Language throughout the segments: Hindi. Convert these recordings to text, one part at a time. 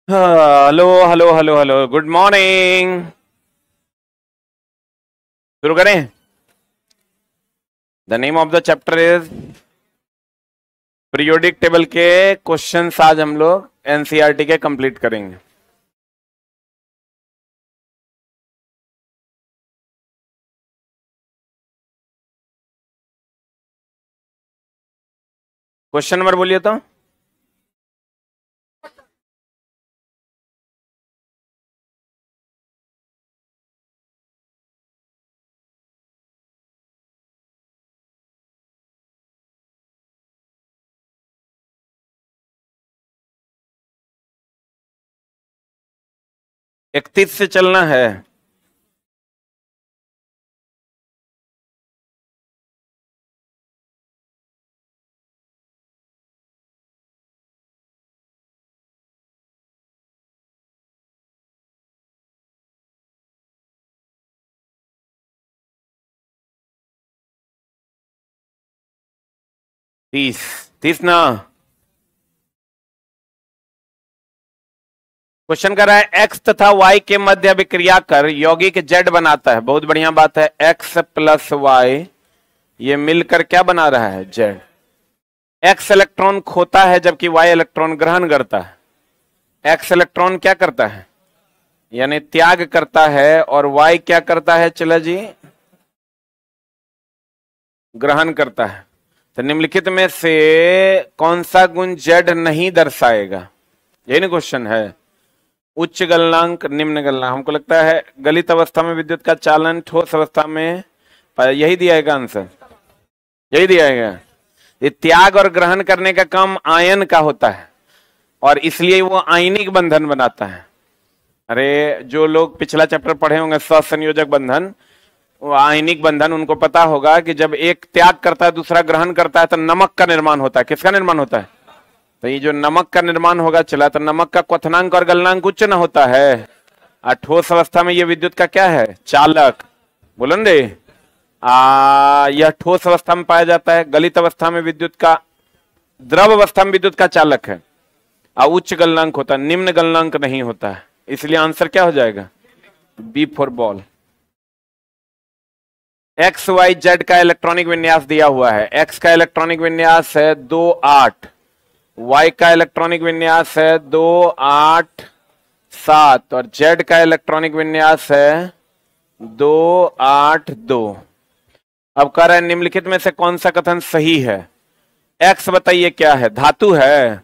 Hello hello hello hello, good morning. शुरू करें। The name of the chapter is periodic table के क्वेश्चंस। आज हम लोग एनसीईआरटी के कंप्लीट करेंगे। क्वेश्चन नंबर बोलिए तो। इकतीस से चलना है। तीस तीस ना। क्वेश्चन कर रहा है एक्स तथा वाई के मध्य अभिक्रिया कर यौगिक जेड बनाता है। बहुत बढ़िया बात है। एक्स प्लस वाई ये मिलकर क्या बना रहा है? जेड। एक्स इलेक्ट्रॉन खोता है जबकि वाई इलेक्ट्रॉन ग्रहण करता है। एक्स इलेक्ट्रॉन क्या करता है यानी त्याग करता है, और वाई क्या करता है? चला जी, ग्रहण करता है। तो निम्नलिखित में से कौन सा गुण जेड नहीं दर्शाएगा? यही ना क्वेश्चन है। उच्च गलनांक, निम्न गलनांक। हमको लगता है गलित अवस्था में विद्युत का चालन, ठोस अवस्था में, यही दिया है आंसर, यही दिया है। ये त्याग और ग्रहण करने का काम आयन का होता है और इसलिए वो आयनिक बंधन बनाता है। अरे जो लोग पिछला चैप्टर पढ़े होंगे सहसंयोजक बंधन, वो आयनिक बंधन, उनको पता होगा कि जब एक त्याग करता है दूसरा ग्रहण करता है तो नमक का निर्माण होता है। किसका निर्माण होता है? तो ये जो नमक का निर्माण होगा चला, तो नमक का क्वथनांक और गलनांक उच्च न होता है। ठोस अवस्था में ये विद्युत का क्या है? चालक। बोलन रे। यह ठोस अवस्था में पाया जाता है। गलित अवस्था में विद्युत का, द्रव अवस्था में विद्युत का चालक है। उच्च गलनांक होता है, निम्न गलनांक नहीं होता है। इसलिए आंसर क्या हो जाएगा? B for ball. X Y Z का इलेक्ट्रॉनिक विन्यास दिया हुआ है। एक्स का इलेक्ट्रॉनिक विन्यास है 2 8, वाई का इलेक्ट्रॉनिक विन्यास है 2 8 7 और जेड का इलेक्ट्रॉनिक विन्यास है 2 8 2। अब कह रहे हैं निम्नलिखित में से कौन सा कथन सही है? एक्स बताइए क्या है? धातु है।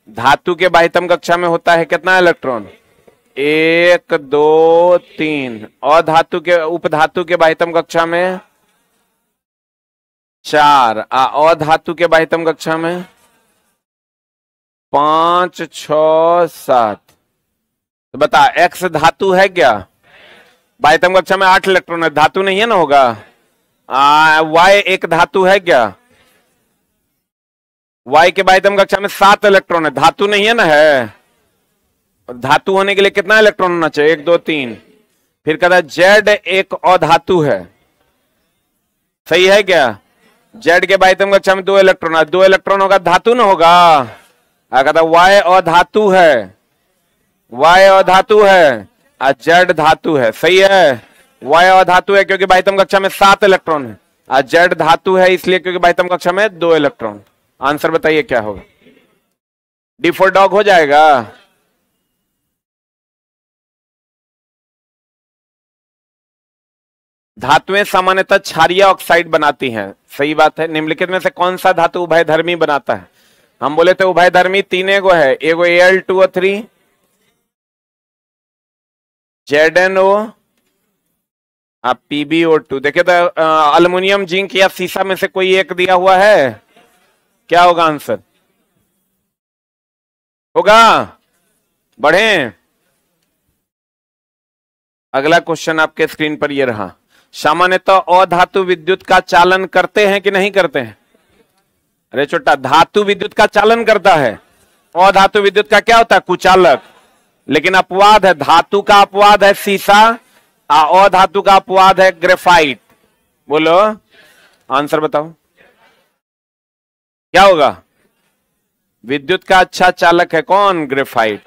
धातु के बाह्यतम कक्षा में होता है कितना इलेक्ट्रॉन? 1 2 3। और धातु के, उपधातु के बाह्यतम कक्षा में 4। और धातु के बाह्यतम कक्षा में 5 6 7। तो बता एक्स धातु है क्या? बाह्यतम कक्षा में 8 इलेक्ट्रॉन है, धातु नहीं है ना होगा। वाई एक धातु है क्या? वाई के बाह्यतम कक्षा में 7 इलेक्ट्रॉन है, धातु नहीं है ना है। धातु होने के लिए कितना इलेक्ट्रॉन होना चाहिए? 1 2 3। फिर कहता है जेड एक अधातु है, सही है क्या? जेड के बाह्यतम कक्षा में 2 इलेक्ट्रॉन है, 2 इलेक्ट्रॉन होगा, धातु ना होगा। कहता वाई अधातु है, वाई अधातु है और जेड धातु है, सही है। वाई अधातु है क्योंकि बाह्यतम कक्षा में 7 इलेक्ट्रॉन है, और जेड धातु है इसलिए क्योंकि बाह्यतम कक्षा में 2 इलेक्ट्रॉन। आंसर बताइए क्या होगा? डी फॉर डॉग हो जाएगा। धातुएं सामान्यतः क्षारीय ऑक्साइड बनाती हैं, सही बात है। निम्नलिखित में से कौन सा धातु उभयधर्मी बनाता है? हम बोले थे उभयधर्मी 3 एगो है, एगो Al2O3, ZnO, PbO2। देखे तो अल्युमिनियम, जिंक या सीसा में से कोई एक दिया हुआ है, क्या होगा आंसर? होगा। बढ़े। अगला क्वेश्चन आपके स्क्रीन पर ये रहा। सामान्यतः अधातु विद्युत का चालन करते हैं कि नहीं करते हैं? अरे छोटा, धातु विद्युत का चालन करता है, अधातु विद्युत का क्या होता है? कुचालक। लेकिन अपवाद है, धातु का अपवाद है सीसा, अधातु का अपवाद है ग्रेफाइट। बोलो आंसर बताओ क्या होगा? विद्युत का अच्छा चालक है कौन? ग्रेफाइट।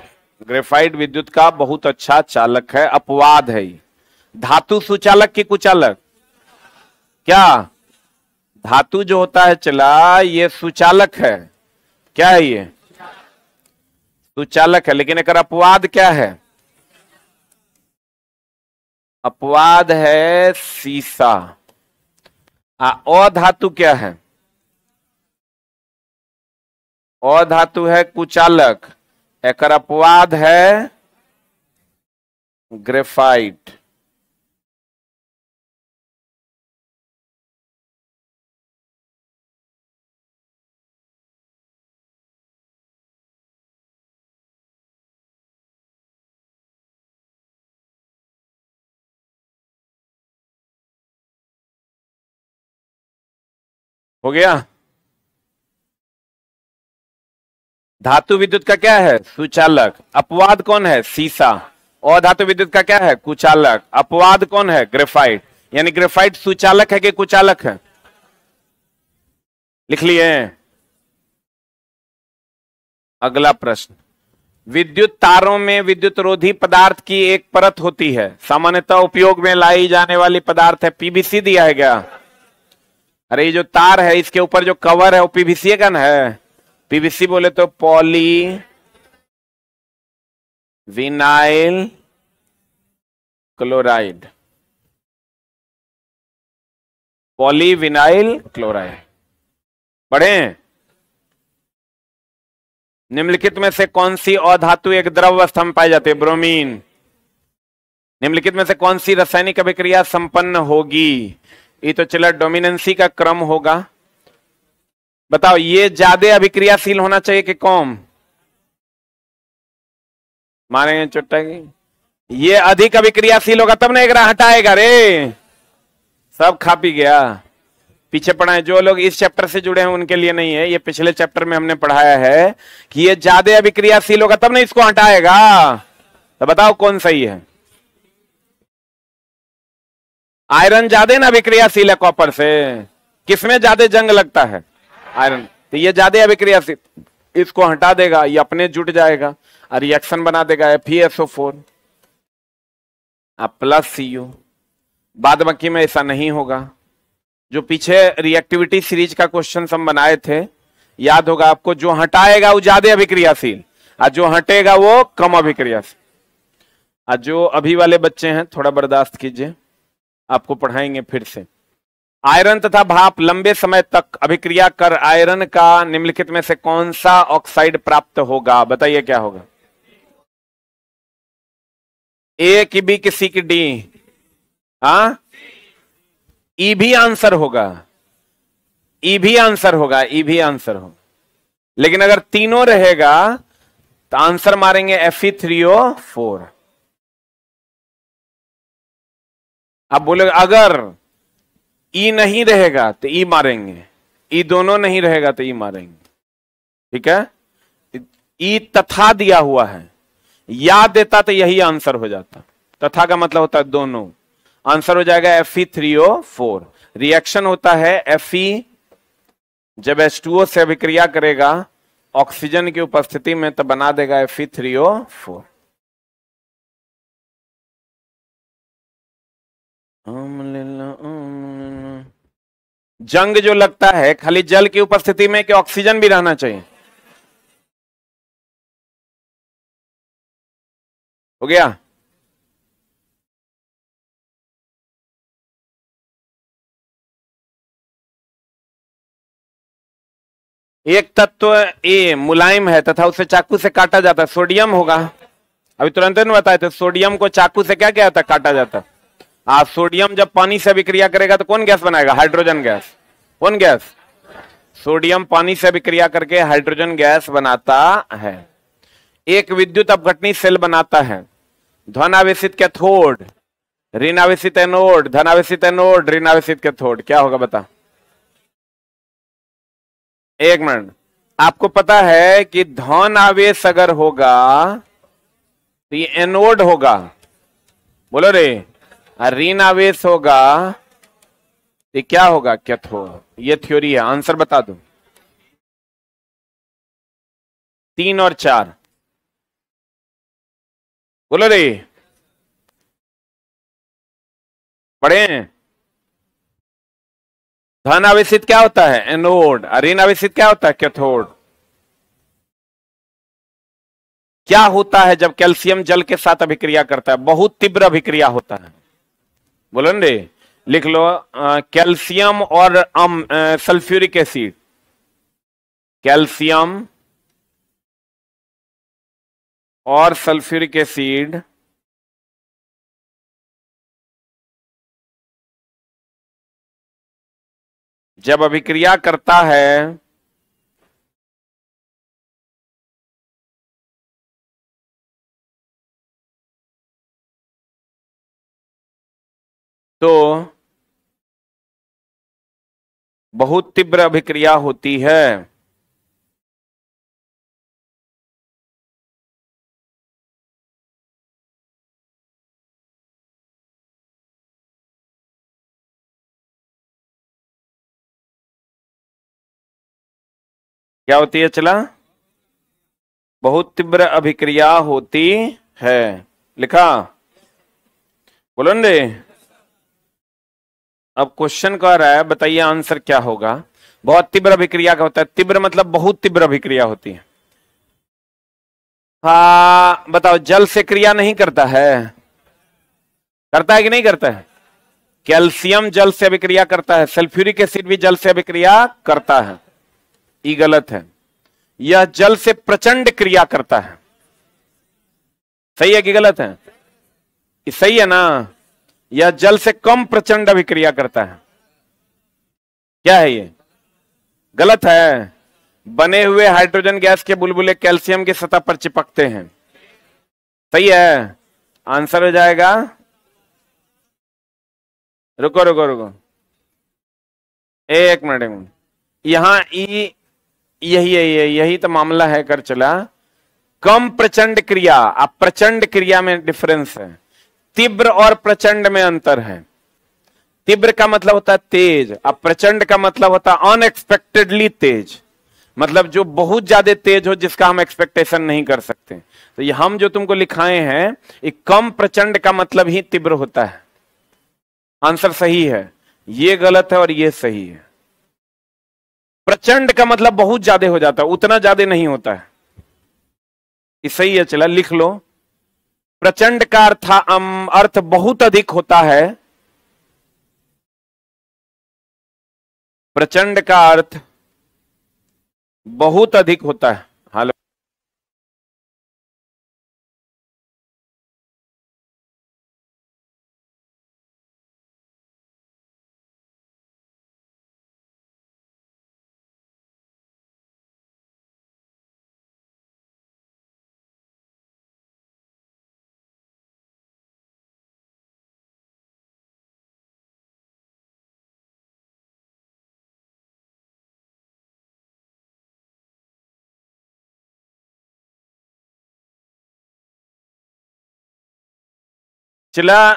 ग्रेफाइट विद्युत का बहुत अच्छा चालक है, अपवाद है ये। धातु सुचालक की कुचालक? क्या धातु जो होता है चला, ये सुचालक है। क्या है ये? सुचालक है, लेकिन एक अपवाद क्या है? अपवाद है सीसा। अधातु क्या है? अधातु है कुचालक, एक अपवाद है ग्रेफाइट। हो गया? धातु विद्युत का क्या है? सुचालक। अपवाद कौन है? सीसा। और धातु विद्युत का क्या है? कुचालक। अपवाद कौन है? ग्रेफाइट। यानी ग्रेफाइट सुचालक है कि कुचालक है? लिख लिए? अगला प्रश्न, विद्युत तारों में विद्युत रोधी पदार्थ की एक परत होती है, सामान्यतः उपयोग में लाई जाने वाली पदार्थ है पीवीसी। दिया है क्या? अरे ये जो तार है इसके ऊपर जो कवर है वो पीवीसी का ना है। पीवीसी बोले तो poly vinyl chloride. Poly vinyl chloride. पढ़े? निम्नलिखित में से कौन सी अधातु एक द्रव अवस्था में पाई जाती है? ब्रोमीन। निम्नलिखित में से कौन सी रासायनिक अभिक्रिया संपन्न होगी? ये तो चला डोमिनेंसी का क्रम होगा। बताओ, ये ज्यादा अभिक्रियाशील होना चाहिए कि कम? मारेंगे चुट्टा की। ये अधिक अभिक्रियाशील होगा तब ना एक हटाएगा रे। सब खा पी गया। पीछे पढ़ा है, जो लोग इस चैप्टर से जुड़े हैं उनके लिए नहीं है, ये पिछले चैप्टर में हमने पढ़ाया है कि ये ज्यादा अभिक्रियाशील होगा तब ना इसको हटाएगा। तो बताओ कौन सही है? आयरन ज्यादा ना अभिक्रियाशील है कॉपर से। किसमें ज्यादा जंग लगता है? आयरन। तो ये ज्यादा अभिक्रियाशील, इसको हटा देगा, ये अपने जुट जाएगा और रिएक्शन बना देगा FeSO4 प्लस Cu। बाद बाकी में ऐसा नहीं होगा। जो पीछे रिएक्टिविटी सीरीज का क्वेश्चन हम बनाए थे, याद होगा आपको, जो हटाएगा वो ज्यादा अभिक्रियाशील और जो हटेगा वो कम अभिक्रियाशील। और जो अभी वाले बच्चे हैं थोड़ा बर्दाश्त कीजिए, आपको पढ़ाएंगे फिर से। आयरन तथा भाप लंबे समय तक अभिक्रिया कर आयरन का निम्नलिखित में से कौन सा ऑक्साइड प्राप्त होगा? बताइए क्या होगा? ए की बी की सी की डी? हाँ, ई भी आंसर होगा। ई भी आंसर होगा। ई भी आंसर होगा। लेकिन अगर तीनों रहेगा तो आंसर मारेंगे Fe3O4। अब बोले अगर ई नहीं रहेगा तो ई मारेंगे, ई दोनों नहीं रहेगा तो ई मारेंगे। ठीक है? ई तथा दिया हुआ है, या देता तो यही आंसर हो जाता। तथा का मतलब होता है दोनों। आंसर हो जाएगा Fe3O4। रिएक्शन होता है Fe, जब H2O से अभिक्रिया करेगा ऑक्सीजन की उपस्थिति में तो बना देगा Fe3O4। जंग जो लगता है खाली जल की उपस्थिति में कि ऑक्सीजन भी रहना चाहिए? हो गया? एक तत्व ए मुलायम है तथा उसे चाकू से काटा जाता है, सोडियम होगा। अभी तुरंत नहीं बताए थे, सोडियम को चाकू से क्या किया जाता? काटा जाता। सोडियम जब पानी से अभिक्रिया करेगा तो कौन गैस बनाएगा? Hydrogen gas. कौन गैस? सोडियम पानी से अभिक्रिया करके हाइड्रोजन गैस बनाता है। एक विद्युत अपघटनी सेल बनाता है धनावेशित कैथोड, ऋणावेशित एनोड, धनावेशित एनोड, ऋणावेशित कैथोड। क्या होगा बता? एक मिनट, आपको पता है कि धन आवेश अगर होगा तो ये एनोड होगा, बोलो रे। ऋण आवेश होगा तो क्या होगा? कैथोड। ये थ्योरी है। आंसर बता दो। 3 और 4। बोलो रे, पढ़े हैं? धन आवेशित क्या होता है? एनोड। ऋण आवेशित क्या होता है? कैथोड। क्या होता है जब कैल्शियम जल के साथ अभिक्रिया करता है? बहुत तीव्र अभिक्रिया होता है। बोलो न रे, लिख लो। कैल्शियम और सल्फ्यूरिक एसिड, कैल्शियम और सल्फ्यूरिक एसिड जब अभिक्रिया करता है तो बहुत तीव्र अभिक्रिया होती है। क्या होती है? चला, बहुत तीव्र अभिक्रिया होती है। लिखा? बोलो न रे। अब क्वेश्चन कह रहा है, बताइए आंसर क्या होगा। बहुत तीव्र अभिक्रिया का होता है, तीव्र मतलब बहुत तीव्र अभिक्रिया होती है। हाँ बताओ, जल से क्रिया नहीं करता है? करता है कि नहीं करता है? कैल्शियम जल से अभिक्रिया करता है, सल्फ्यूरिक एसिड भी जल से अभिक्रिया करता है। ये गलत है, यह जल से प्रचंड क्रिया करता है। सही है कि गलत है? ये सही है ना? यह जल से कम प्रचंड अभिक्रिया करता है। क्या है ये? गलत है। बने हुए हाइड्रोजन गैस के बुलबुले कैल्शियम की सतह पर चिपकते हैं। सही है, आंसर हो जाएगा। रुको रुको रुको, एक मिनट। यहां यही तो मामला है कर चला। कम प्रचंड क्रिया, अब प्रचंड क्रिया में डिफरेंस है, तीव्र और प्रचंड में अंतर है। तीव्र का मतलब होता है तेज, अब प्रचंड का मतलब होता है अनएक्सपेक्टेडली तेज, मतलब जो बहुत ज्यादा तेज हो, जिसका हम एक्सपेक्टेशन नहीं कर सकते। तो ये हम जो तुमको लिखाए हैं, ये कम प्रचंड का मतलब ही तीव्र होता है। आंसर सही है, ये गलत है और ये सही है। प्रचंड का मतलब बहुत ज्यादा हो जाता है, उतना ज्यादा नहीं होता है। ये सही है, चला लिख लो। प्रचंड का अर्थ बहुत अधिक होता है। प्रचंड का अर्थ बहुत अधिक होता है। हेलो, चला,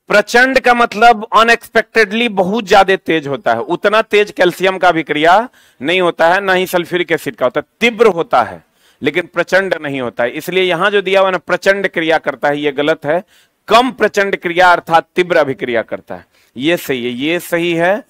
प्रचंड का मतलब अनएक्सपेक्टेडली बहुत ज्यादा तेज होता है। उतना तेज कैल्शियम का अभिक्रिया नहीं होता है, ना ही सल्फ्यूरिक एसिड का होता है। तीव्र होता है लेकिन प्रचंड नहीं होता है। इसलिए यहां जो दिया हुआ ना प्रचंड क्रिया करता है, यह गलत है। कम प्रचंड क्रिया अर्थात तीव्र अभिक्रिया करता है। ये सही है, ये सही है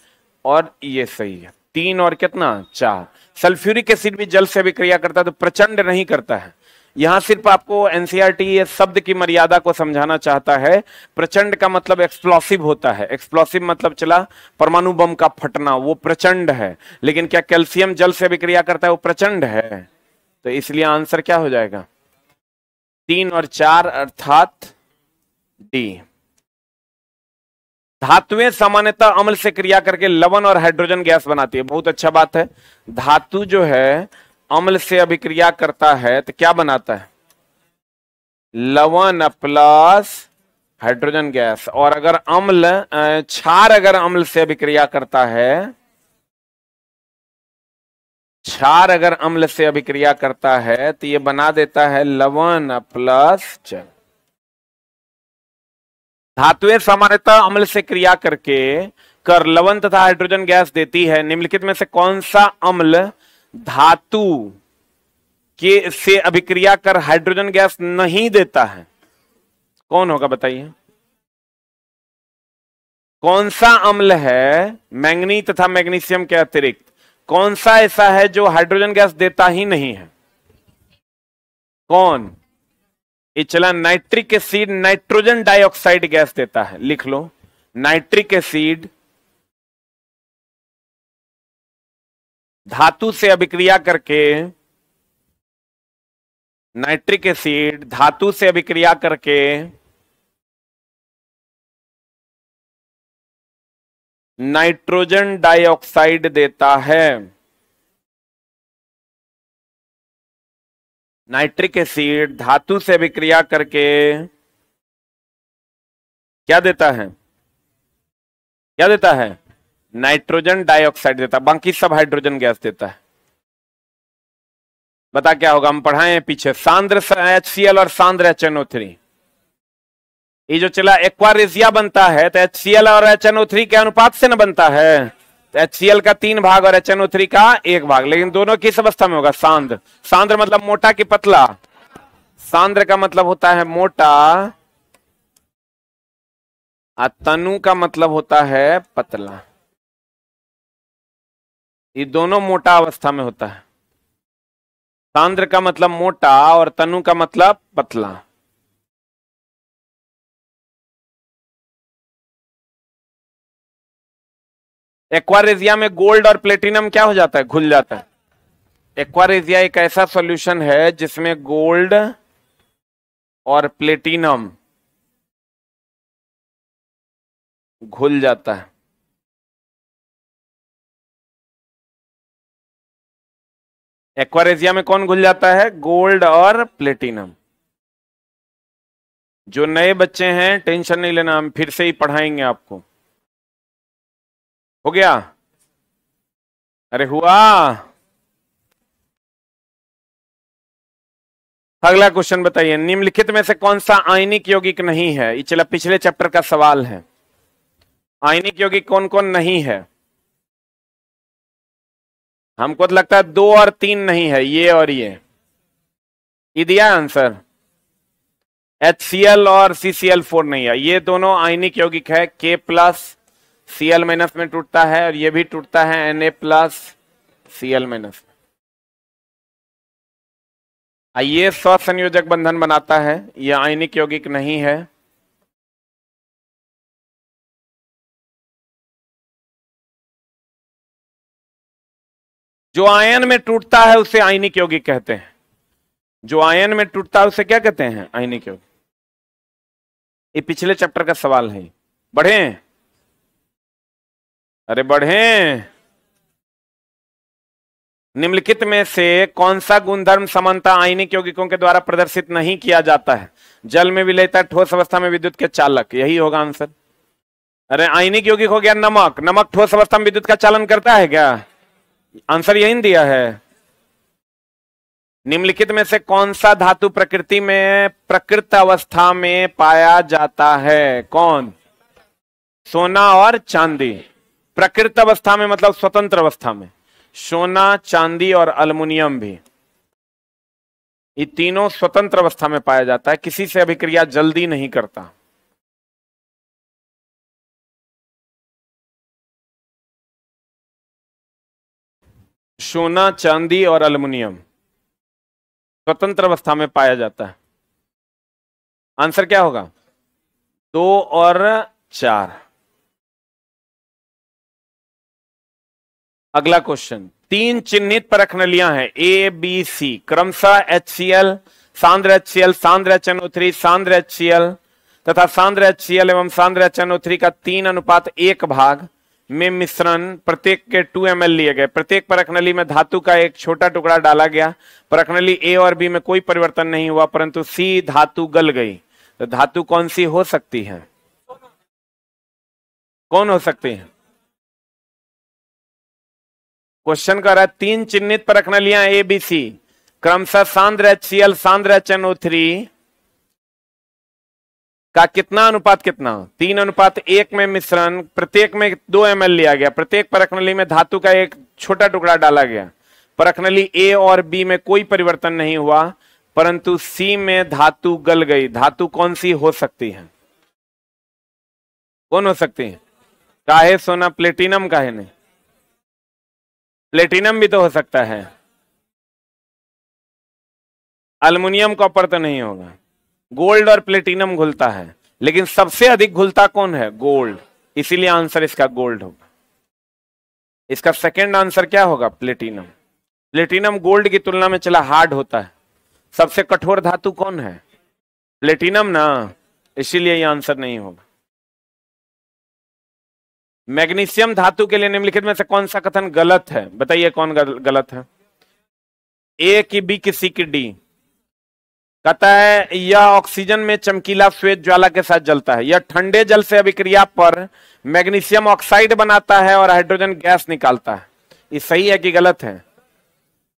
और ये सही है। 3 और कितना 4। सल्फ्यूरिक एसिड भी जल से अभिक्रिया करता है, तो प्रचंड नहीं करता है। यहां सिर्फ आपको एनसीईआरटी ये शब्द की मर्यादा को समझाना चाहता है। प्रचंड का मतलब एक्सप्लोसिव होता है। एक्सप्लोसिव मतलब चला परमाणु बम का फटना, वो प्रचंड है। लेकिन क्या कैल्शियम जल से अभिक्रिया करता है? वो प्रचंड है। तो इसलिए आंसर क्या हो जाएगा? 3 और 4 अर्थात डी। धातुएं सामान्यतः अम्ल से क्रिया करके लवण और हाइड्रोजन गैस बनाती है। बहुत अच्छा बात है। धातु जो है अम्ल से अभिक्रिया करता है तो क्या बनाता है? लवण प्लस हाइड्रोजन गैस। और अगर क्षार अगर अम्ल से अभिक्रिया करता है, क्षार अगर अम्ल से अभिक्रिया करता है तो ये बना देता है लवण प्लस जल। धातुएं सामान्यतः अम्ल से क्रिया करके कर लवण तथा हाइड्रोजन गैस देती है। निम्नलिखित में से कौन सा अम्ल धातु के से अभिक्रिया कर हाइड्रोजन गैस नहीं देता है? कौन होगा बताइए? कौन सा अम्ल है मैंगनीज तथा मैग्नीशियम के अतिरिक्त कौन सा ऐसा है जो हाइड्रोजन गैस देता ही नहीं है? कौन? ये चला, nitric acid nitrogen dioxide gas देता है, लिख लो। नाइट्रिक एसिड धातु से अभिक्रिया करके, नाइट्रिक एसिड धातु से अभिक्रिया करके नाइट्रोजन डाइऑक्साइड देता है। नाइट्रिक एसिड धातु से अभिक्रिया करके क्या देता है? क्या देता है? नाइट्रोजन डाइऑक्साइड देता है, बाकी सब हाइड्रोजन गैस देता है। बता क्या होगा? हम पढ़ाए पीछे, सांद्र HCl और सांद्र HNO3। ये जो चला एक्वारेजिया बनता है तो HCl और HNO3 के अनुपात से न बनता है, तो HCl का 3 भाग और HNO3 का 1 भाग, लेकिन दोनों किस अवस्था में होगा? सांद्र। सांद्र मतलब मोटा कि पतला? सांद्र का मतलब होता है मोटा, तनु का मतलब होता है पतला। ये दोनों मोटा अवस्था में होता है। सांद्र का मतलब मोटा और तनु का मतलब पतला। एक्वारेजिया में गोल्ड और प्लेटिनम क्या हो जाता है? घुल जाता है। एक्वारेजिया एक ऐसा सॉल्यूशन है जिसमें गोल्ड और प्लेटिनम घुल जाता है। एक्वारेजिया में कौन घुल जाता है? गोल्ड और प्लेटिनम। जो नए बच्चे हैं टेंशन नहीं लेना, हम फिर से ही पढ़ाएंगे आपको। हो गया? अरे हुआ? अगला क्वेश्चन बताइए, निम्नलिखित में से कौन सा आयनिक यौगिक नहीं है? ये चला पिछले चैप्टर का सवाल है। आयनिक यौगिक कौन कौन नहीं है? हमको तो लगता है 2 और 3 नहीं है, ये और ये दिया आंसर। HCl और CCl4 नहीं है, ये दोनों आयनिक यौगिक है। K+ Cl- में टूटता है और ये भी टूटता है Na+ Cl-। ये स्वसंयोजक बंधन बनाता है, यह आयनिक यौगिक नहीं है। जो आयन में टूटता है उसे आयनिक यौगिक कहते हैं। जो आयन में टूटता है उसे क्या कहते हैं? आयनिक यौगिक। ये पिछले चैप्टर का सवाल है। बढ़े? अरे बढ़े। निम्नलिखित में से कौन सा गुणधर्म समानता आयनिक यौगिकों के द्वारा प्रदर्शित नहीं किया जाता है? जल में विलयता, ठोस अवस्था में विद्युत के चालक, यही होगा आंसर। अरे आयनिक यौगिक हो गया नमक। नमक ठोस अवस्था में विद्युत का चालन करता है क्या? आंसर यही दिया है। निम्नलिखित में से कौन सा धातु प्रकृति में प्रकृत अवस्था में पाया जाता है? कौन? सोना और चांदी। प्रकृत अवस्था में मतलब स्वतंत्र अवस्था में सोना, चांदी और अल्युमिनियम भी, ये तीनों स्वतंत्र अवस्था में पाया जाता है, किसी से अभिक्रिया जल्दी नहीं करता। सोना, चांदी और अल्युमिनियम स्वतंत्र अवस्था में पाया जाता है। आंसर क्या होगा? 2 और 4। अगला क्वेश्चन, 3 चिन्हित परख नलियां हैं A, B, C, क्रमशः HCl, सांद्र HCl, सांद्र HNO3, सांद्र HCl तथा सांद्र HCl एवं सांद्र HNO3 का 3:1 भाग में मिश्रण प्रत्येक के 2 ml लिए गए। प्रत्येक परख नली में धातु का एक छोटा टुकड़ा डाला गया। परख नली A और B में कोई परिवर्तन नहीं हुआ, परंतु C धातु गल गई। तो धातु कौन सी हो सकती है? कौन हो सकती है? क्वेश्चन कर रहा है 3 चिन्हित परख नलियां A, B, C, क्रमशः सांद्र HCl, सांद्र HNO3 का कितना अनुपात? कितना? 3:1 में मिश्रण प्रत्येक में 2 ml लिया गया। प्रत्येक परख नली में धातु का एक छोटा टुकड़ा डाला गया। परख नली A और B में कोई परिवर्तन नहीं हुआ, परंतु सी में धातु गल गई। धातु कौन सी हो सकती है? कौन हो सकती है? काहे सोना? प्लेटिनम काहे नहीं? प्लेटिनम भी तो हो सकता है। अल्युमिनियम कॉपर तो नहीं होगा। गोल्ड और प्लेटिनम घुलता है, लेकिन सबसे अधिक घुलता कौन है? गोल्ड। इसीलिए आंसर इसका गोल्ड होगा। इसका सेकंड आंसर क्या होगा? प्लेटिनम। प्लेटिनम गोल्ड की तुलना में चला हार्ड होता है। सबसे कठोर धातु कौन है? प्लेटिनम ना, इसीलिए यह आंसर नहीं होगा। मैग्नीशियम धातु के लिए निम्नलिखित में से कौन सा कथन गलत है? बताइए कौन गलत है? ए की बी की सी की डी। कहता है यह ऑक्सीजन में चमकीला श्वेत ज्वाला के साथ जलता है। यह ठंडे जल से अभिक्रिया पर मैग्नीशियम ऑक्साइड बनाता है और हाइड्रोजन गैस निकालता है। ये सही है कि गलत है?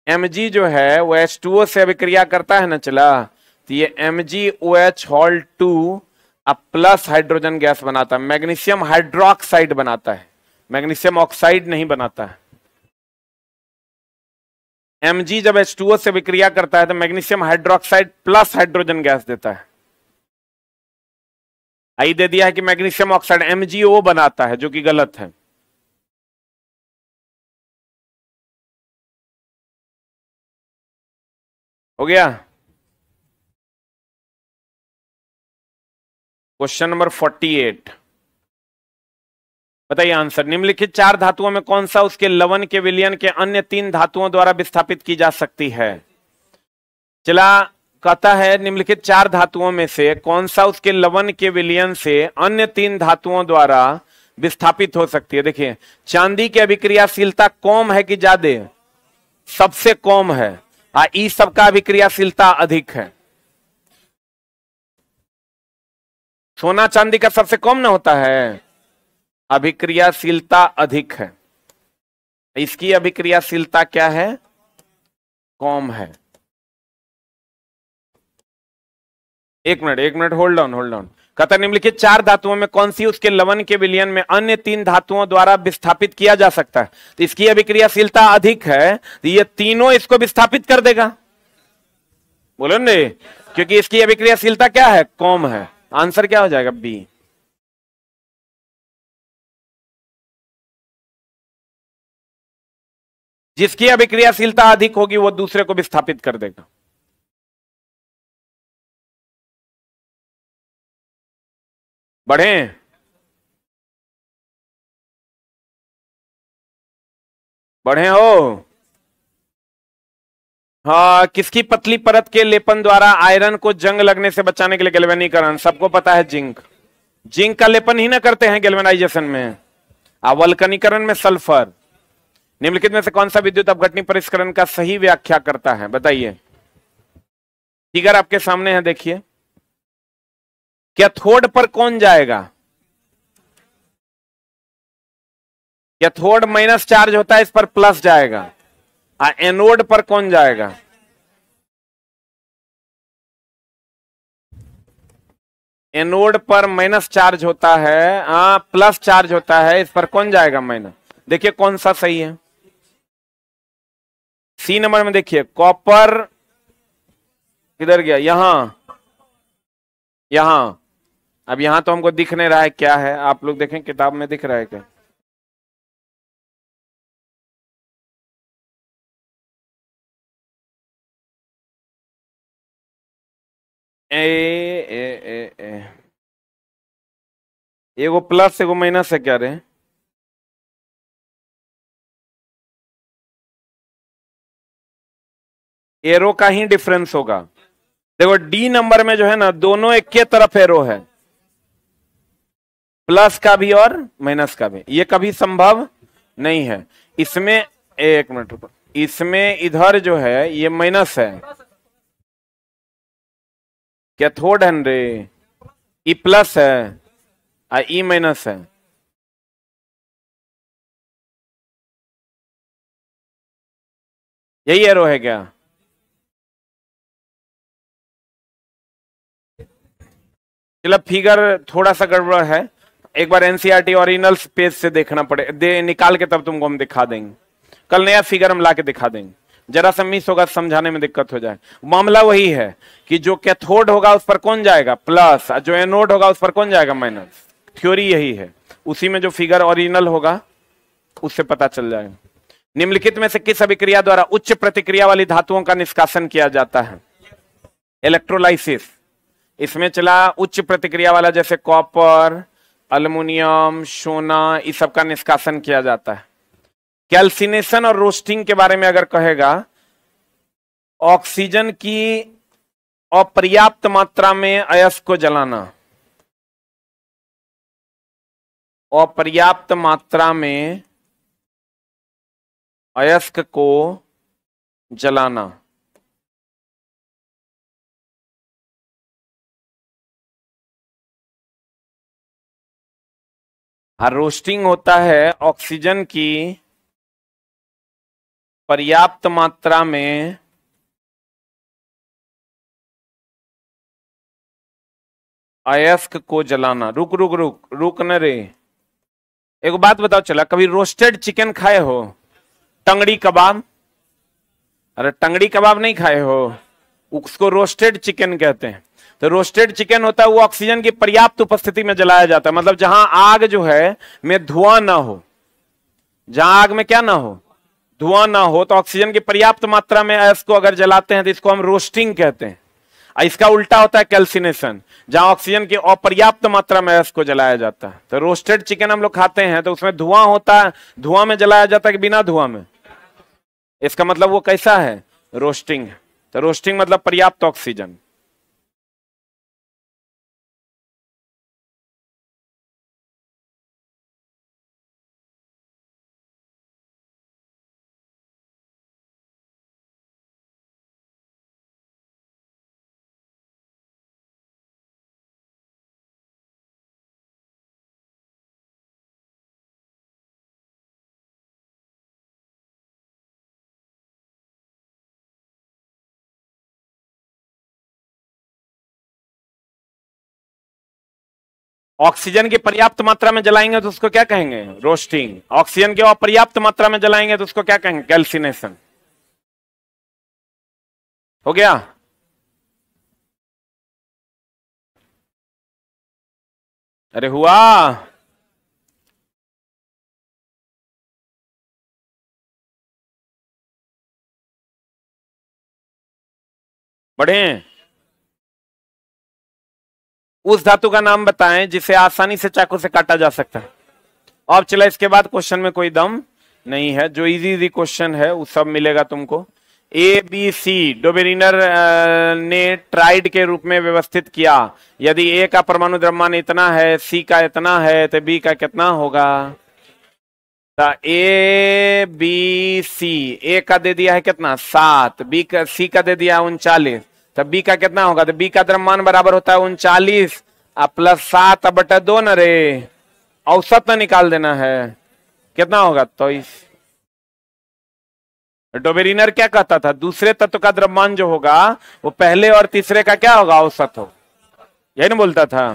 Mg जो है वो H2O से अभिक्रिया करता है ना चला, तो ये MgOH2 अब प्लस हाइड्रोजन गैस बनाता है। मैग्नीशियम हाइड्रोक्साइड बनाता है, मैग्नीशियम ऑक्साइड नहीं बनाता है। Mg जब H2O से विक्रिया करता है तो magnesium hydroxide plus hydrogen gas देता है। आई दे दिया है कि मैग्नीशियम ऑक्साइड MgO बनाता है, जो कि गलत है। हो गया। क्वेश्चन नंबर 48 बताइए आंसर। निम्नलिखित चार धातुओं में कौन सा उसके लवण के विलयन के अन्य तीन धातुओं द्वारा विस्थापित की जा सकती है? चला कहता है निम्नलिखित चार धातुओं में से कौन सा उसके लवण के विलयन से अन्य तीन धातुओं द्वारा विस्थापित हो सकती है। देखिए चांदी की अभिक्रियाशीलता कम है कि ज्यादा? सबसे कम है। ई सबका अभिक्रियाशीलता अधिक है। सोना चांदी का सबसे कम ना होता है, अभिक्रियाशीलता अधिक है। इसकी अभिक्रियाशीलता क्या है? कम है। एक मिनट होल्ड ऑन। कहता निम्नलिखित चार धातुओं में कौन सी उसके लवण के विलयन में अन्य तीन धातुओं द्वारा विस्थापित किया जा सकता है? तो इसकी अभिक्रियाशीलता अधिक है, तो ये तीनों इसको विस्थापित कर देगा। बोलो ने, क्योंकि इसकी अभिक्रियाशीलता क्या है? कम है। आंसर क्या हो जाएगा? बी। जिसकी अभिक्रियाशीलता अधिक होगी वो दूसरे को विस्थापित कर देगा। बढ़े हो। हाँ, किसकी पतली परत के लेपन द्वारा आयरन को जंग लगने से बचाने के लिए गैल्वेनीकरण? सबको पता है जिंक। जिंक का लेपन ही ना करते हैं गैल्वेनाइजेशन में। अवल्कनीकरण में सल्फर। निम्नलिखित में से कौन सा विद्युत अपघटनी परिष्करण का सही व्याख्या करता है? बताइए। फिगर आपके सामने है, देखिए। कैथोड पर कौन जाएगा? कैथोड माइनस चार्ज होता है, इस पर प्लस जाएगा। एनोड पर कौन जाएगा? एनोड पर माइनस चार्ज होता है, प्लस चार्ज होता है, इस पर कौन जाएगा? माइनस। देखिए कौन सा सही है। सी नंबर में देखिए, कॉपर किधर गया? यहां। अब यहां तो हमको दिख नहीं रहा है क्या है, आप लोग देखें किताब में दिख रहा है क्या? एगो प्लस एगो माइनस है क्या रे? एरो का ही डिफरेंस होगा। देखो डी नंबर में जो है ना, दोनों एक के तरफ एरो है, प्लस का भी और माइनस का भी। ये कभी संभव नहीं है। इसमें एक मिनट रुको, इसमें इधर जो है ये माइनस है, कैथोड है रे। ई प्लस है और ई माइनस है। यही एरो है क्या? चलो फिगर थोड़ा सा गड़बड़ है, एक बार एनसीईआरटी ओरिजिनल पेज से देखना पड़े, निकाल के तब तुमको हम दिखा देंगे। कल नया फिगर हम ला के दिखा देंगे। जरा सा मिस होगा समझाने में दिक्कत हो जाए। मामला वही है कि जो कैथोड होगा उस पर कौन जाएगा प्लस, जो एनोड होगा उस पर कौन जाएगा माइनस। थ्योरी यही है, उसी में जो फिगर ओरिजिनल होगा उससे पता चल जाएगा। निम्नलिखित में से किस अभिक्रिया द्वारा उच्च प्रतिक्रिया वाली धातुओं का निष्कासन किया जाता है? इलेक्ट्रोलाइसिस। इसमें चला उच्च प्रतिक्रिया वाला, जैसे कॉपर, अल्युमिनियम, सोना, इस सब का निष्कासन किया जाता है। कैल्सिनेशन और रोस्टिंग के बारे में अगर कहेगा, ऑक्सीजन की अपर्याप्त मात्रा में अयस्क को जलाना, अपर्याप्त मात्रा में अयस्क को जलाना। हाँ, रोस्टिंग होता है ऑक्सीजन की पर्याप्त मात्रा में अयस्क को जलाना। रुक रुक रुक रुक न रे, एक बात बताओ, चला कभी रोस्टेड चिकन खाए हो? टंगड़ी कबाब? अरे टंगड़ी कबाब नहीं खाए हो, उसको रोस्टेड चिकन कहते हैं। तो रोस्टेड चिकन होता है वो ऑक्सीजन की पर्याप्त उपस्थिति में जलाया जाता है, मतलब जहां आग जो है में धुआं ना हो, जहां आग में क्या ना हो, धुआं ना हो, तो ऑक्सीजन की पर्याप्त मात्रा में अयस्क को अगर जलाते हैं तो इसको हम रोस्टिंग कहते हैं। इसका उल्टा होता है कैल्सिनेशन, जहां ऑक्सीजन की अपर्याप्त मात्रा में अयस्क को जलाया जाता है। तो रोस्टेड चिकन हम लोग खाते हैं तो उसमें धुआं होता है, धुआं में जलाया जाता है कि बिना धुआं में? इसका मतलब वो कैसा है? रोस्टिंग। तो रोस्टिंग मतलब पर्याप्त ऑक्सीजन। ऑक्सीजन की पर्याप्त मात्रा में जलाएंगे तो उसको क्या कहेंगे? रोस्टिंग। ऑक्सीजन की अपर्याप्त मात्रा में जलाएंगे तो उसको क्या कहेंगे? कैल्सिनेशन। हो गया? अरे हुआ? बढ़े? उस धातु का नाम बताएं जिसे आसानी से चाकू से काटा जा सकता है। अब चला, इसके बाद क्वेश्चन में कोई दम नहीं है, जो इजी इजी क्वेश्चन है वो सब मिलेगा तुमको। ए बी सी डोबेरिनर ने ट्राइड के रूप में व्यवस्थित किया। यदि ए का परमाणु द्रव्यमान इतना है, सी का इतना है, तो बी का कितना होगा? ए बी सी, ए का दे दिया है कितना? 7, बी का, सी का दे दिया 39, तब बी का कितना होगा? तो बी का द्रव्यमान बराबर होता है 39 प्लस 7 बटा 2 न रे, औसत न निकाल देना है, कितना होगा? 23। डोबेरिनर क्या कहता था? दूसरे तत्व का द्रव्यमान जो होगा वो पहले और तीसरे का क्या होगा? औसत हो, यही ना बोलता था।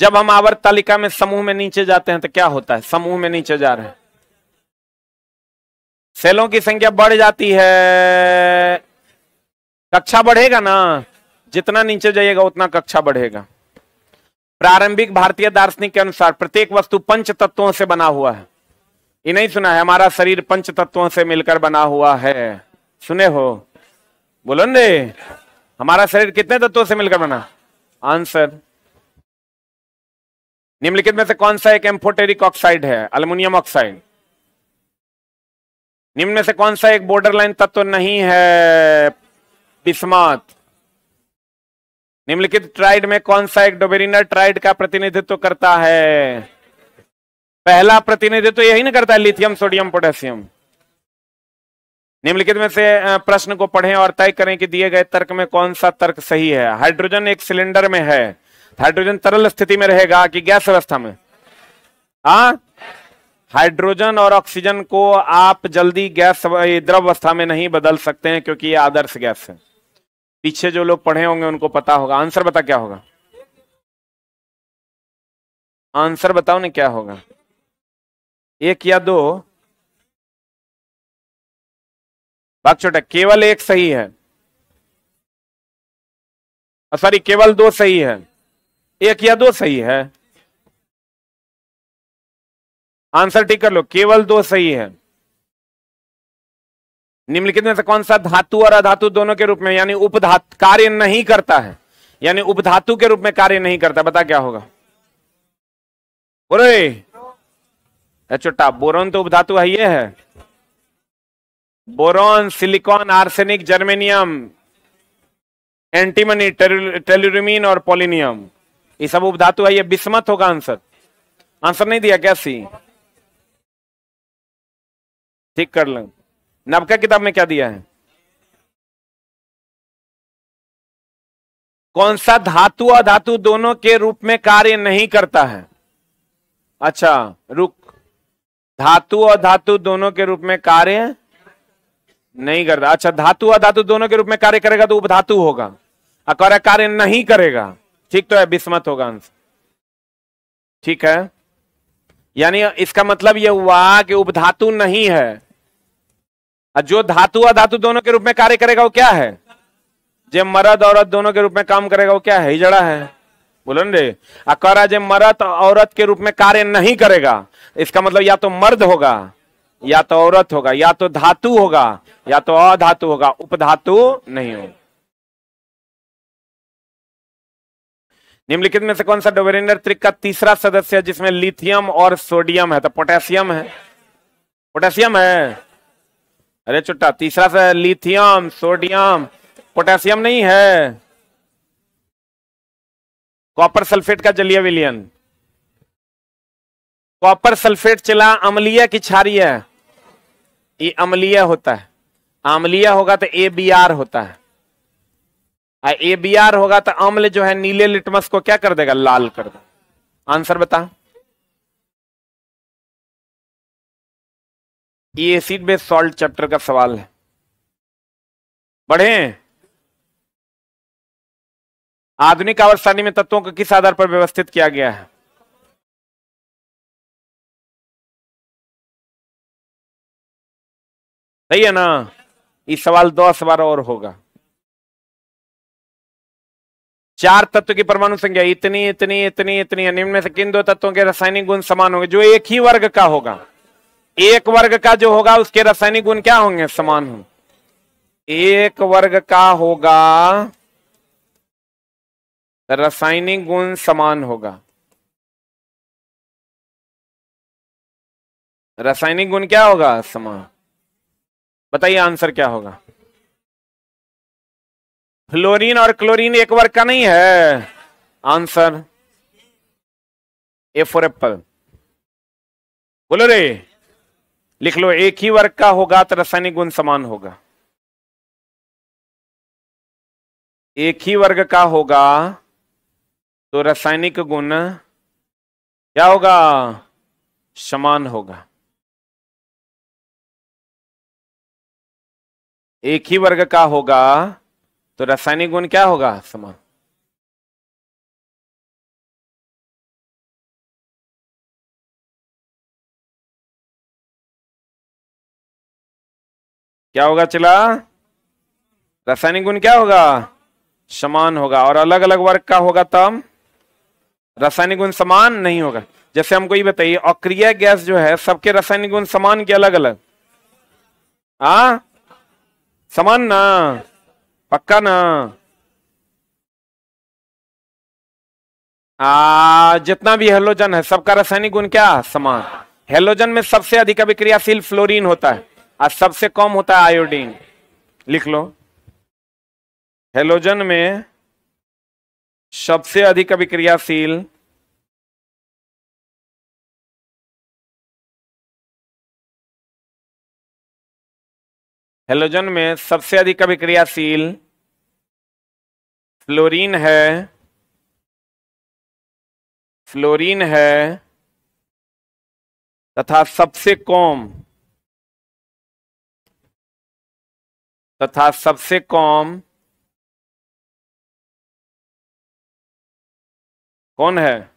जब हम आवर्त तालिका में समूह में नीचे जाते हैं तो क्या होता है? समूह में नीचे जा रहे हैं, सेलों की संख्या बढ़ जाती है, कक्षा बढ़ेगा ना, जितना नीचे जाइएगा उतना कक्षा बढ़ेगा। प्रारंभिक भारतीय दार्शनिक के अनुसार प्रत्येक वस्तु पंच तत्वों से बना हुआ है। ये नहीं सुना है? हमारा शरीर पंच तत्वों से मिलकर बना हुआ है, सुने हो? बोलो ने, हमारा शरीर कितने तत्वों से मिलकर बना? आंसर। निम्नलिखित में से कौन सा एक एम्फोटेरिक ऑक्साइड है? Aluminium oxide. निम्न में से कौन सा एक बॉर्डरलाइन तत्व नहीं है? बिस्मथ। निम्नलिखित ट्राइड में कौन सा एक डोबेरिनर ट्राइड का प्रतिनिधित्व करता है? पहला प्रतिनिधित्व यही ना करता है, लिथियम सोडियम पोटेशियम। निम्नलिखित में से प्रश्न को पढ़ें और तय करें कि दिए गए तर्क में कौन सा तर्क सही है। हाइड्रोजन एक सिलेंडर में है, हाइड्रोजन तरल स्थिति में रहेगा कि गैस अवस्था में? हाँ, हाइड्रोजन और ऑक्सीजन को आप जल्दी गैस द्रव अवस्था में नहीं बदल सकते हैं क्योंकि ये आदर्श गैस है। पीछे जो लोग पढ़े होंगे उनको पता होगा। आंसर बता क्या होगा? आंसर बताओ ना क्या होगा? एक या दो? भाग छोटा, केवल एक सही है, सॉरी केवल दो सही है। एक या दो सही है, आंसर टिक कर लो, केवल दो सही है। निम्नलिखित में से कौन सा धातु और अधातु दोनों के रूप में यानी उपधातु कार्य नहीं करता है, यानी उपधातु के रूप में कार्य नहीं करता? बता क्या होगा? बोरे छोटा, बोरोन तो उपधातु है, ये है boron, silicon, arsenic, germanium, antimony, tellurium और पोलिनियम, ये सब उपधातु है। ये बिस्मत होगा आंसर। आंसर नहीं दिया क्या? सी ठीक कर लो। नबका किताब में क्या दिया है? कौन सा धातु और धातु दोनों के रूप में कार्य नहीं करता है? अच्छा रुक, धातु और धातु दोनों के रूप में कार्य नहीं करता। अच्छा, धातु और धातु दोनों के रूप में कार्य करेगा तो उपधातु होगा, अगर कार्य नहीं करेगा ठीक तो है, बिस्मत होगा आंसर। ठीक है, यानी इसका मतलब यह हुआ कि उपधातु नहीं है। जो धातु और धातु दोनों के रूप में कार्य करेगा वो क्या है? जो मर्द औरत दोनों के रूप में काम करेगा वो क्या है? हिजड़ा है। बोलो न रे, अकारा जो मर्द औरत के रूप में कार्य नहीं करेगा, इसका मतलब या तो मर्द होगा या तो औरत होगा, या तो धातु होगा या तो अधातु होगा, उपधातु नहीं होगा। निम्नलिखित में से कौन सा डोवेरेनर त्रिक का तीसरा सदस्य है जिसमें लिथियम और सोडियम है? तो पोटेशियम है। पोटेशियम है। अरे चुट्टा, तीसरा से लिथियम, सोडियम, पोटेशियम नहीं है। कॉपर सल्फेट का जलीय विलयन, कॉपर सल्फेट चला अम्लीय की क्षारीय? ये अम्लीय होता है। अम्लीय होगा तो ABr होता है, ABr होगा तो अम्ल जो है नीले लिटमस को क्या कर देगा? लाल कर देगा। आंसर बता। ये एसिड बेस सॉल्ट चैप्टर का सवाल है। बढ़े। आधुनिक आवर्त सारणी में तत्वों को किस आधार पर व्यवस्थित किया गया है? सही है ना? इस सवाल 10 बार और होगा। चार तत्व की परमाणु संख्या इतनी इतनी इतनी इतनी है। निम्न में से किन दो तत्वों के रासायनिक गुण समान होंगे? जो एक ही वर्ग का होगा, एक वर्ग का जो होगा उसके रासायनिक गुण क्या होंगे? समान होंगे। एक वर्ग का होगा रासायनिक गुण समान होगा। रासायनिक गुण क्या होगा? समान। बताइए आंसर क्या होगा? फ्लोरीन और क्लोरीन एक वर्ग का नहीं है। Answer A for Apple. बोलो रे, लिख लो। एक ही वर्ग का होगा तो रासायनिक गुण समान होगा। एक ही वर्ग का होगा तो रासायनिक गुण क्या होगा? समान होगा। एक ही वर्ग का होगा तो रासायनिक गुण क्या होगा? समान। क्या होगा? चला, रासायनिक गुण क्या होगा? समान होगा। और अलग अलग वर्ग का होगा तब रासायनिक गुण समान नहीं होगा। जैसे हमको ये बताइए, अक्रिय गैस जो है सबके रासायनिक गुण समान के अलग अलग? हाँ समान ना, पक्का ना? जितना भी हेलोजन है सबका रासायनिक गुण क्या? समान। हेलोजन में सबसे अधिक अभिक्रियाशील फ्लोरीन होता है और सबसे कम होता है आयोडीन। लिख लो, हेलोजन में सबसे अधिक अभिक्रियाशील हेलोजन में सबसे अधिक अभिक्रियाशील फ्लोरीन है, फ्लोरीन है तथा सबसे कम कौन है?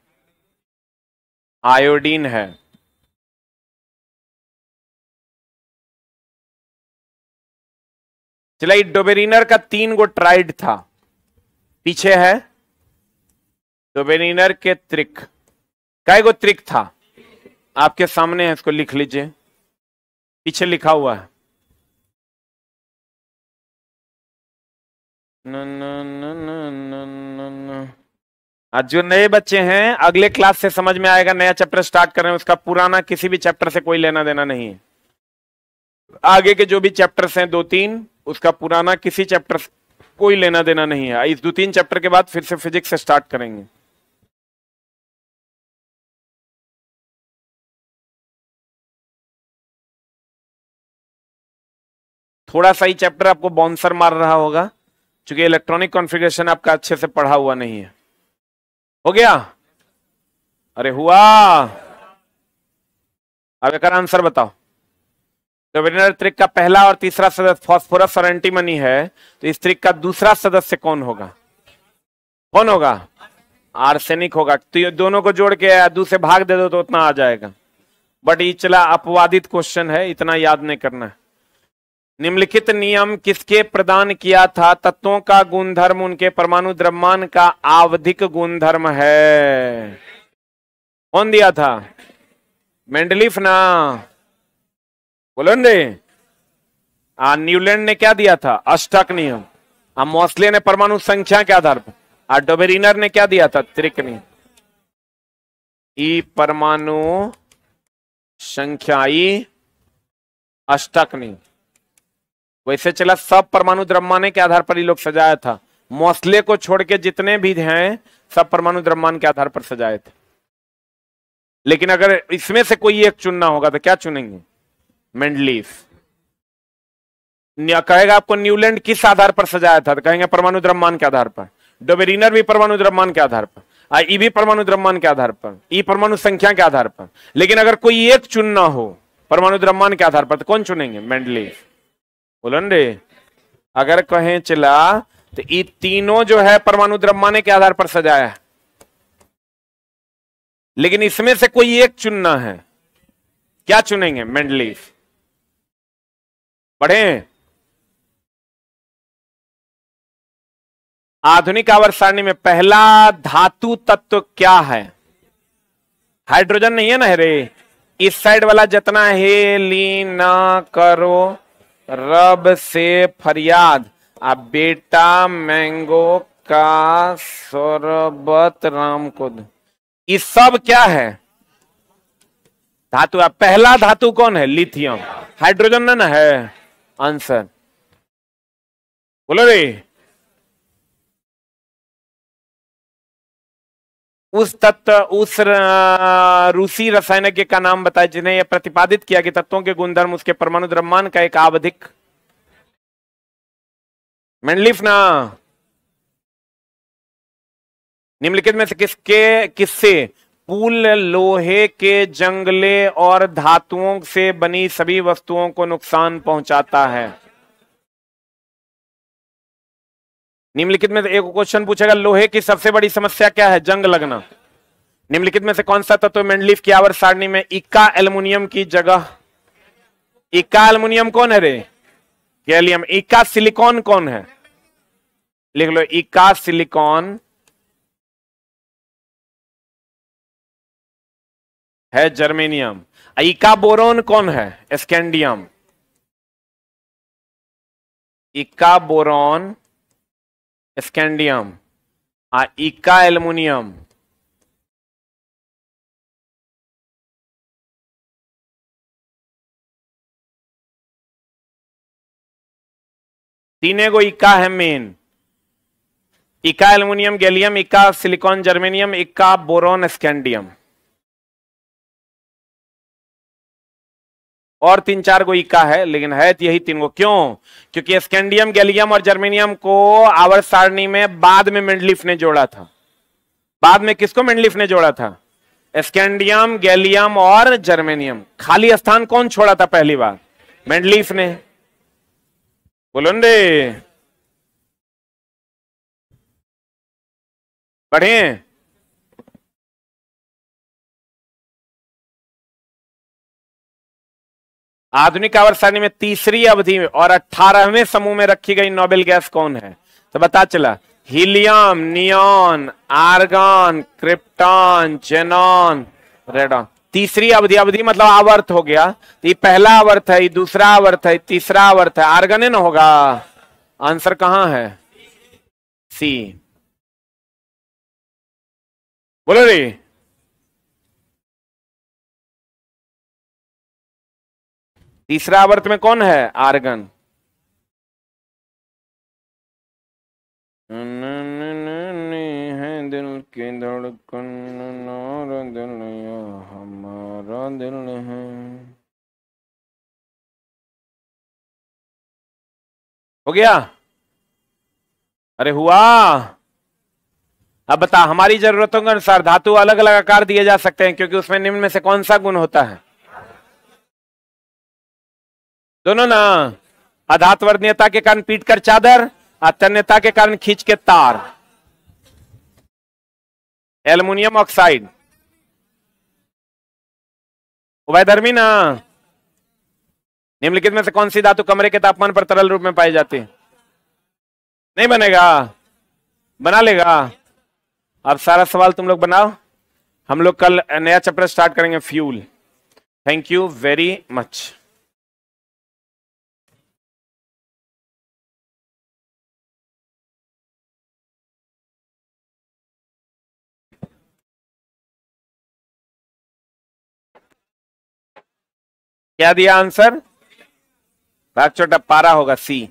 आयोडीन है। चला, डोबेरिनर का 3 गो ट्राइड था, पीछे है डोबेरिनर के त्रिक, कै गो त्रिक था आपके सामने है, इसको लिख लीजिए, पीछे लिखा हुआ है। न, न, न, न, न, न, न। आज जो नए बच्चे हैं अगले क्लास से समझ में आएगा, नया चैप्टर स्टार्ट कर रहे हैं, उसका पुराना किसी भी चैप्टर से कोई लेना देना नहीं है। आगे के जो भी चैप्टर्स हैं 2-3, उसका पुराना किसी चैप्टर से कोई लेना देना नहीं है। इस 2-3 चैप्टर के बाद फिर से फिजिक्स से स्टार्ट करेंगे। थोड़ा सा ही चैप्टर आपको बाउंसर मार रहा होगा, क्योंकि इलेक्ट्रॉनिक कॉन्फ़िगरेशन आपका अच्छे से पढ़ा हुआ नहीं है। हो गया? अरे हुआ। अब एक आंसर बताओ। डोबेरिनर त्रिक का पहला और तीसरा सदस्य फास्फोरस और एंटीमनी है, तो इस त्रिक का दूसरा सदस्य कौन होगा? कौन होगा? आर्सेनिक होगा। तो ये दोनों को जोड़ के 2 से भाग दे दो तो उतना आ जाएगा। बट ये चला अपवादित क्वेश्चन है, इतना याद नहीं करना है। निम्नलिखित नियम किसके प्रदान किया था? तत्वों का गुणधर्म उनके परमाणु द्रव्यमान का आवधिक गुणधर्म है। कौन दिया था? मेंडलीफ ना, बोलो रे। न्यूलैंड ने क्या दिया था? अष्टक नियम। मोस्ले ने परमाणु संख्या के आधार पर, और डोबेरिनर ने क्या दिया था? त्रिक नियम। ई परमाणु संख्या, ई अष्टक नियम। वैसे चला सब परमाणु द्रव्यमान के आधार पर ही लोग सजाया था, मोस्ले को छोड़ के जितने भी हैं सब परमाणु द्रव्यमान के आधार पर सजाए थे। लेकिन अगर इसमें से कोई एक चुनना होगा तो क्या चुनेंगे? मेंडलीफ। कहेगा आपको न्यूलैंड किस आधार पर सजाया था, तो कहेंगे परमाणु द्रव्यमान के आधार पर। डोबेरिनर भी परमाणु द्रव्यमान के आधार पर, ई भी परमाणु द्रव्यमान के आधार पर, ई परमाणु संख्या के आधार पर। लेकिन अगर कोई एक चुनना हो परमाणु द्रव्यमान के आधार पर तो कौन चुनेंगे? मेंडलीफ। बोलो रे। अगर कहें चला तो ये तीनों जो है परमाणु द्रव्यमान के आधार पर सजाया है, लेकिन इसमें से कोई एक चुनना है, क्या चुनेंगे? मेंडलीफ। पढ़े। आधुनिक आवर्त सारणी में पहला धातु तत्व क्या है? हाइड्रोजन नहीं है ना रे। इस साइड वाला जितना है ली ना करो रब से फरियाद, अब बेटा मैंगो का शरबत राम को दो, ये सब क्या है? धातु। अब पहला धातु कौन है? लिथियम। हाइड्रोजन ना है आंसर। बोलो रे। उस तत्व, उस रूसी रसायनज्ञ का नाम बताए जिन्हें यह प्रतिपादित किया कि तत्वों के गुणधर्म उसके परमाणु द्रव्यमान का एक आवधिक। मेंडलीफ ना। निम्नलिखित में से किससे पुल लोहे के जंगले और धातुओं से बनी सभी वस्तुओं को नुकसान पहुंचाता है? निम्नलिखित में से एक क्वेश्चन पूछेगा, लोहे की सबसे बड़ी समस्या क्या है? जंग लगना। निम्नलिखित में से कौन सा तत्व मेंडलीफ की आवर्त सारणी में इक्का एल्युमिनियम की जगह? इक्का एल्युमिनियम कौन है रे? गैलियम। इक्का सिलिकॉन कौन है? लिख लो, इक्का सिलिकॉन है जर्मेनियम। इक्का बोरोन कौन है? स्कैंडियम। इक्का बोरोन स्कैंडियम, इक्का एल्युमिनियम। तीने को इक्का है मेन, इक्का एल्युमिनियम गैलियम, इक्का सिलिकॉन जर्मेनियम, इक्का बोरोन स्कैंडियम, और 3-4 को इक्का है, लेकिन है यही 3 को। क्यों? क्योंकि स्कैंडियम गैलियम और जर्मेनियम को आवर्त सारणी में बाद में मेंडलीफ ने जोड़ा था। बाद में किसको मेंडलीफ ने जोड़ा था? स्कैंडियम गैलियम और जर्मेनियम। खाली स्थान कौन छोड़ा था पहली बार? मेंडलीफ ने। बोलो रे। पढ़े। आधुनिक आवर्त सारणी में तीसरी अवधि में और 18वें समूह में रखी गई नोबेल गैस कौन है? तो बता चला, helium, neon, argon, krypton, xenon, radon. तीसरी अवधि, अवधि मतलब आवर्त हो गया, तो ये पहला आवर्त है, ये दूसरा आवर्त है, तीसरा आवर्त है, आर्गन न होगा। आंसर कहां है? सी। बोलो रे। तीसरा आवर्त में कौन है? आर्गन। है दिल की धड़कन और दिल हमारा दिल है। हो गया? अरे हुआ। अब बता, हमारी जरूरतों के अनुसार धातु अलग अलग आकार दिए जा सकते हैं, क्योंकि उसमें निम्न में से कौन सा गुण होता है? दोनों ना। अधात्वर्णीयता के कारण पीट कर चादर, अतन्यता के कारण खींच के तार। एल्युमिनियम ऑक्साइड उभयधर्मी ना। निम्नलिखित में से कौन सी धातु कमरे के तापमान पर तरल रूप में पाई जाती है? नहीं बनेगा, बना लेगा। अब सारा सवाल तुम लोग बनाओ, हम लोग कल नया चैप्टर स्टार्ट करेंगे, fuel. Thank you very much. क्या दिया आंसर? भाग छोटा, पारा होगा सी।